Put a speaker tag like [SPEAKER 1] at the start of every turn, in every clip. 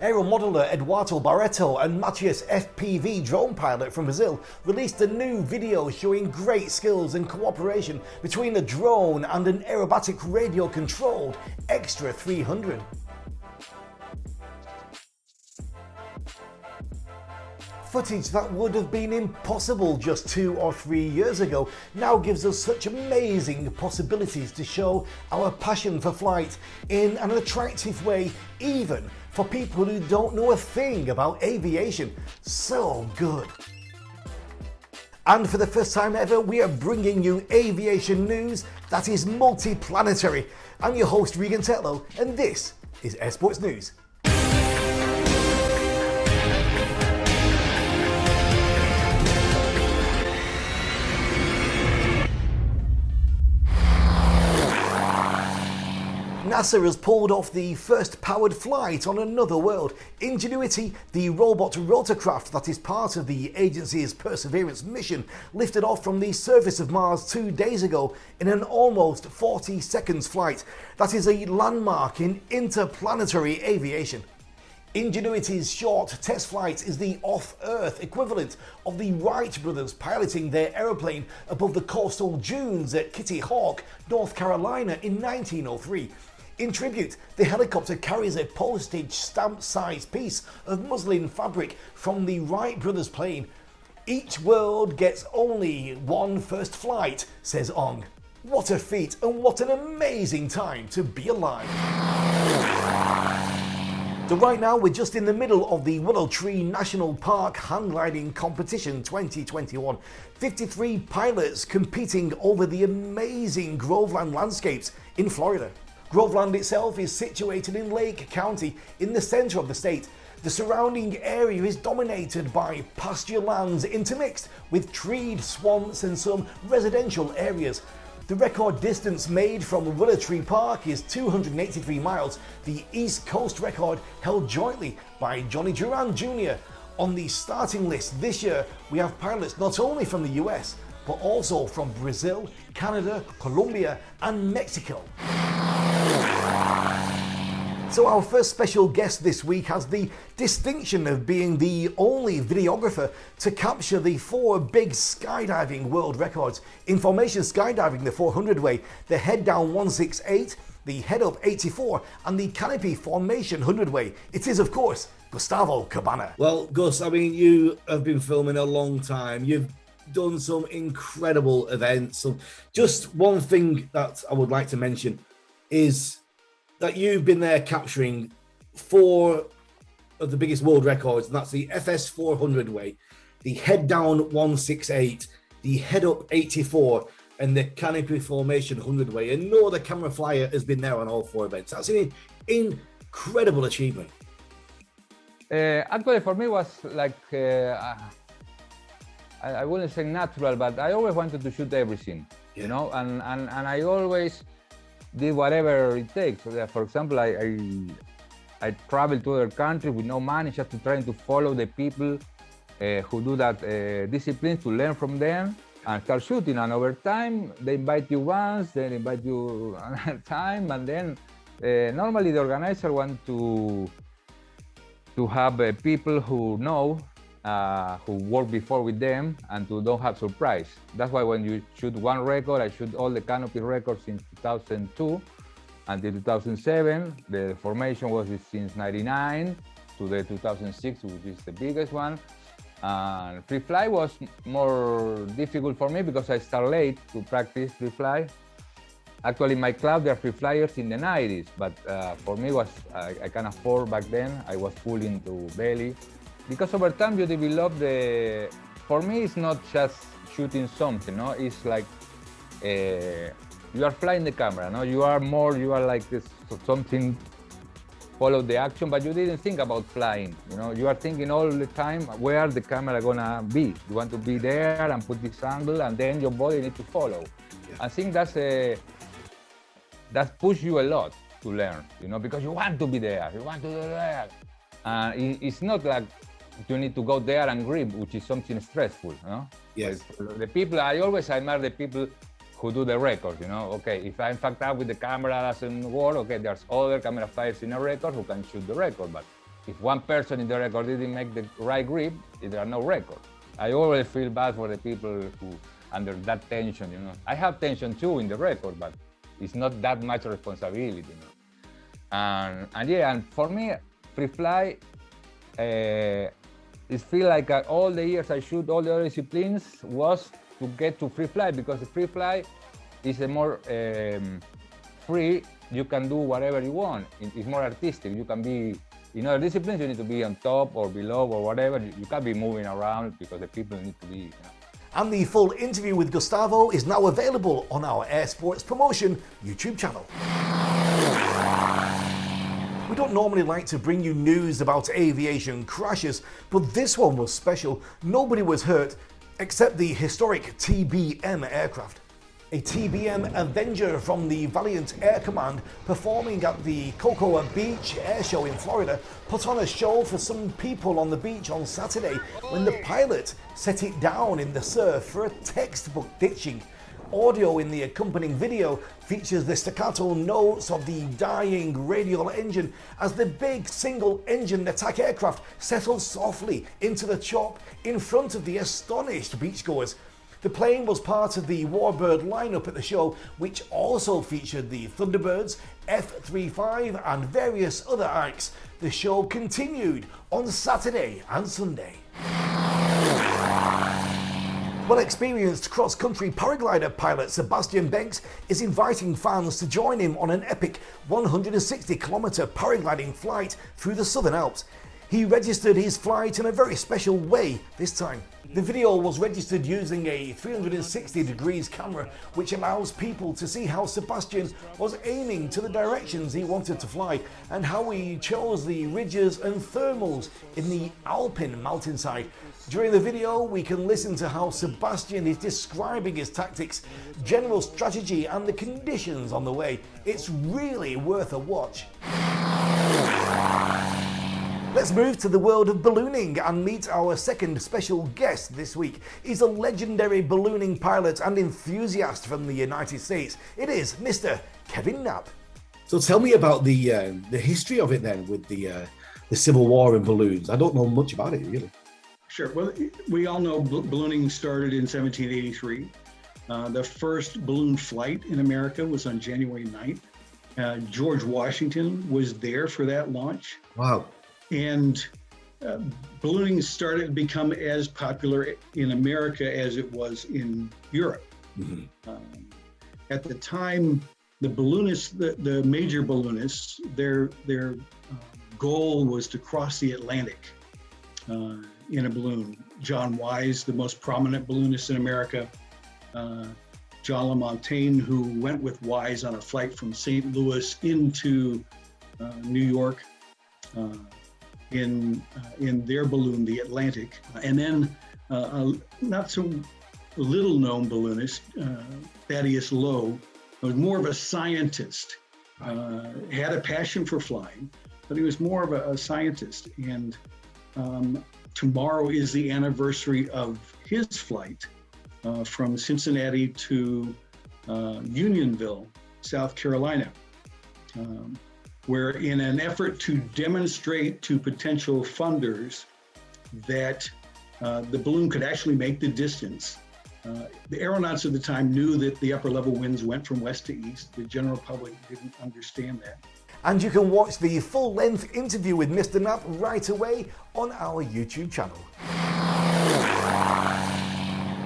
[SPEAKER 1] Aero modeler Eduardo Barreto and Matias FPV drone pilot from Brazil released a new video showing great skills and cooperation between a drone and an aerobatic radio-controlled Extra 300. Footage that would have been impossible just 2 or 3 years ago now gives us such amazing possibilities to show our passion for flight in an attractive way, even for people who don't know a thing about aviation. So good. And for the first time ever, we are bringing you aviation news that is multi-planetary. I'm your host, REGAN TETLOW, and this is S-Sports News. NASA has pulled off the first powered flight on another world. Ingenuity, the robot rotorcraft that is part of the agency's Perseverance mission, lifted off from the surface of Mars 2 days ago in an almost 40 seconds flight. That is a landmark in interplanetary aviation. Ingenuity's short test flight is the off-Earth equivalent of the Wright brothers piloting their aeroplane above the coastal dunes at Kitty Hawk, North Carolina in 1903. In tribute, the helicopter carries a postage stamp-sized piece of muslin fabric from the Wright brothers plane. Each world gets only one first flight, says Ong. What a feat and what an amazing time to be alive. So right now we're just in the middle of the Willow Tree National Park Hang Gliding Competition 2021. 53 pilots competing over the amazing Groveland landscapes in Florida. Groveland itself is situated in Lake County in the center of the state. The surrounding area is dominated by pasture lands intermixed with treed swamps and some residential areas. The record distance made from Willow Tree Park is 283 miles, the East Coast record held jointly by Johnny Duran Jr. On the starting list this year, we have pilots not only from the US, but also from Brazil, Canada, Colombia, and Mexico. So our first special guest this week has the distinction of being the only videographer to capture the 4 big skydiving world records. In formation skydiving the 400 way, the head down 168, the head up 84, and the canopy formation 100 way. It is, of course, Gustavo Cabana.
[SPEAKER 2] Well, Gus, I mean, you have been filming a long time. You've done some incredible events. So just one thing that I would like to mention is that you've been there capturing 4 of the biggest world records, and that's the FS 400 way, the head down 168, the head up 84, and the canopy formation 100 way. And no other camera flyer has been there on all 4 events. That's an incredible achievement.
[SPEAKER 3] Actually, for me, was like, I wouldn't say natural, but I always wanted to shoot everything, you know, and I always did whatever it takes. For example, I traveled to other countries with no money, just to try to follow the people who do that discipline, to learn from them and start shooting. And over time, they invite you once, then invite you another time, and then normally the organizer want to have people who know, who worked before with them, and to don't have surprise. That's why when you shoot one record, I shoot all the canopy records since 2002 until 2007. The formation was since 99 to the 2006, which is the biggest one. And free fly was more difficult for me because I started late to practice free fly. Actually, in my club, there are free flyers in the 90s, but for me, I can afford back then. I was full into belly. Because over time you develop for me it's not just shooting something, no? It's like you are flying the camera, no? You are like this, something, follow the action, but you didn't think about flying, you know? You are thinking all the time where the camera gonna be. You want to be there and put this angle, and then your body needs to follow. Yeah. I think that push you a lot to learn, you know, because you want to be there, you want to do that. It's not like you need to go there and grip, which is something stressful, you know?
[SPEAKER 2] Yes.
[SPEAKER 3] The people, I always admire the people who do the record, you know? Okay, if I'm fucked up with the camera doesn't work, okay, there's other camera flyers in a record who can shoot the record, but if one person in the record didn't make the right grip, there are no record. I always feel bad for the people who under that tension, you know. I have tension too in the record, but it's not that much responsibility, you know. And yeah, and for me, free fly, it feels like all the years I shoot all the other disciplines was to get to free fly, because the free fly is a more free. You can do whatever you want. It's more artistic. You can be, in other disciplines, you need to be on top or below or whatever. You can't be moving around because the people need to be, you know.
[SPEAKER 1] And the full interview with Gustavo is now available on our Air Sports Promotion YouTube channel. We don't normally like to bring you news about aviation crashes, but this one was special. Nobody was hurt except the historic TBM aircraft. A TBM Avenger from the Valiant Air Command performing at the Cocoa Beach Air Show in Florida put on a show for some people on the beach on Saturday when the pilot set it down in the surf for a textbook ditching. Audio in the accompanying video features the staccato notes of the dying radial engine as the big single-engine attack aircraft settles softly into the chop in front of the astonished beachgoers. The plane was part of the Warbird lineup at the show, which also featured the Thunderbirds, F-35 and various other ARCs. The show continued on Saturday and Sunday. Well-experienced cross-country paraglider pilot Sebastian Banks is inviting fans to join him on an epic 160-kilometer paragliding flight through the Southern Alps. He registered his flight in a very special way this time. The video was registered using a 360 degrees camera, which allows people to see how Sebastian was aiming to the directions he wanted to fly and how he chose the ridges and thermals in the Alpine mountainside. During the video, we can listen to how Sebastian is describing his tactics, general strategy and the conditions on the way. It's really worth a watch. Let's move to the world of ballooning and meet our second special guest this week. He's a legendary ballooning pilot and enthusiast from the United States. It is Mr. Kevin Knapp.
[SPEAKER 2] So tell me about the history of it then with the Civil War and balloons. I don't know much about it really.
[SPEAKER 4] Sure. Well, we all know ballooning started in 1783. The first balloon flight in America was on January 9th. George Washington was there for that launch.
[SPEAKER 2] Wow.
[SPEAKER 4] And ballooning started to become as popular in America as it was in Europe.
[SPEAKER 2] Mm-hmm.
[SPEAKER 4] At the time, the balloonists, the major balloonists, their goal was to cross the Atlantic in a balloon. John Wise, the most prominent balloonist in America, John LaMontagne, who went with Wise on a flight from St. Louis into New York in their balloon, the Atlantic. And then a not so little known balloonist, Thaddeus Lowe, was more of a scientist, had a passion for flying, but he was more of a scientist. And tomorrow is the anniversary of his flight from Cincinnati to Unionville, South Carolina, where in an effort to demonstrate to potential funders that the balloon could actually make the distance, the aeronauts at the time knew that the upper level winds went from west to east. The general public didn't understand that.
[SPEAKER 1] And you can watch the full-length interview with Mr. Knapp right away on our YouTube channel.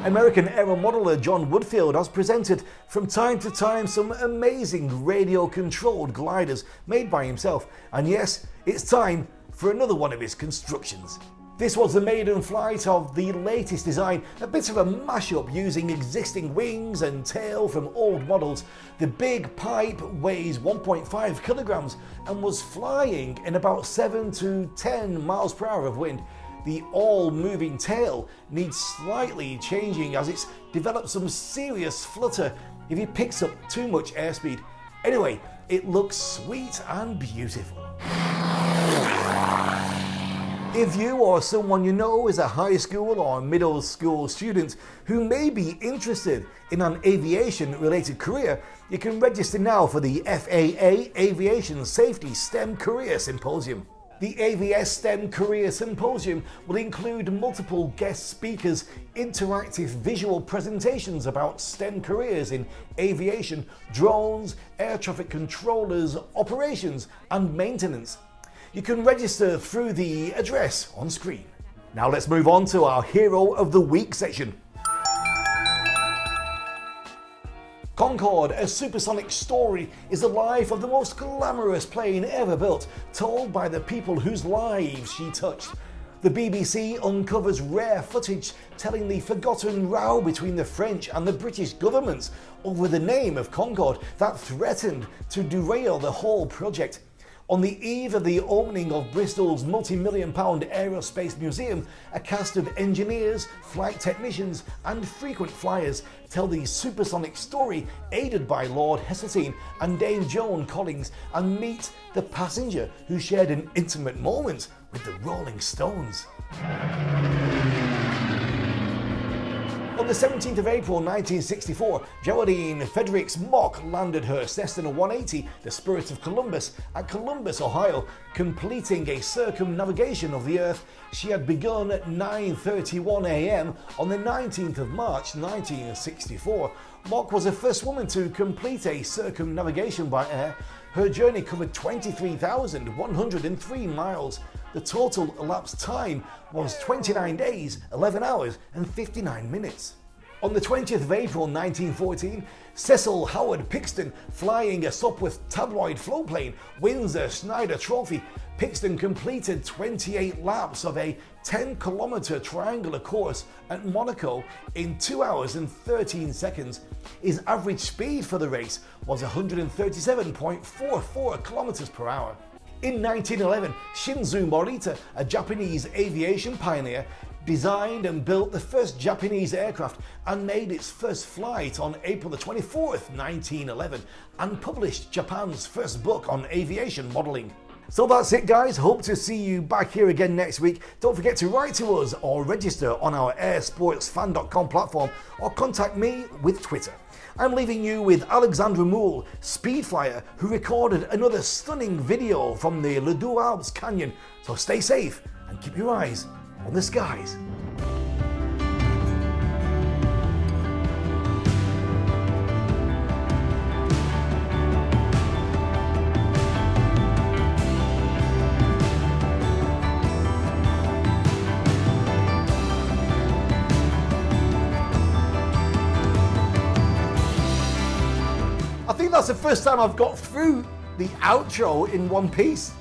[SPEAKER 1] American aero modeler John Woodfield has presented from time to time some amazing radio-controlled gliders made by himself. And yes, it's time for another one of his constructions. This was the maiden flight of the latest design, a bit of a mashup using existing wings and tail from old models. The big pipe weighs 1.5 kilograms and was flying in about 7 to 10 miles per hour of wind. The all-moving tail needs slightly changing as it's developed some serious flutter if it picks up too much airspeed. Anyway, it looks sweet and beautiful. If you or someone you know is a high school or middle school student who may be interested in an aviation-related career, you can register now for the FAA Aviation Safety STEM Career Symposium. The AVS STEM Career Symposium will include multiple guest speakers, interactive visual presentations about STEM careers in aviation, drones, air traffic controllers, operations and maintenance. You can register through the address on screen. Now let's move on to our Hero of the Week section. Concorde, a supersonic story, is the life of the most glamorous plane ever built, told by the people whose lives she touched. The BBC uncovers rare footage telling the forgotten row between the French and the British governments over the name of Concorde that threatened to derail the whole project. On the eve of the opening of Bristol's multi-million-pound aerospace museum, a cast of engineers, flight technicians and frequent flyers tell the supersonic story, aided by Lord Heseltine and Dame Joan Collins, and meet the passenger who shared an intimate moment with the Rolling Stones. On the 17th of April 1964, Geraldine Fredericks Mock landed her Cessna 180, the Spirit of Columbus, at Columbus, Ohio, completing a circumnavigation of the Earth she had begun at 9:31 a.m. on the 19th of March 1964. Mock was the first woman to complete a circumnavigation by air. Her journey covered 23,103 miles. The total elapsed time was 29 days, 11 hours and 59 minutes. On the 20th of April 1914, Cecil Howard Pixton, flying a Sopwith tabloid floatplane, wins the Schneider Trophy. Pixton completed 28 laps of a 10-kilometer triangular course at Monaco in 2 hours and 13 seconds. His average speed for the race was 137.44 kilometers per hour. In 1911, Shinzo Morita, a Japanese aviation pioneer, designed and built the first Japanese aircraft and made its first flight on April the 24th, 1911, and published Japan's first book on aviation modelling. So that's it, guys. Hope to see you back here again next week. Don't forget to write to us or register on our airsportsfan.com platform or contact me with Twitter. I'm leaving you with Alexandra Moule, speed flyer, who recorded another stunning video from the Le Deux Alpes Canyon. So stay safe and keep your eyes on the skies. I think that's the first time I've got through the outro in one piece.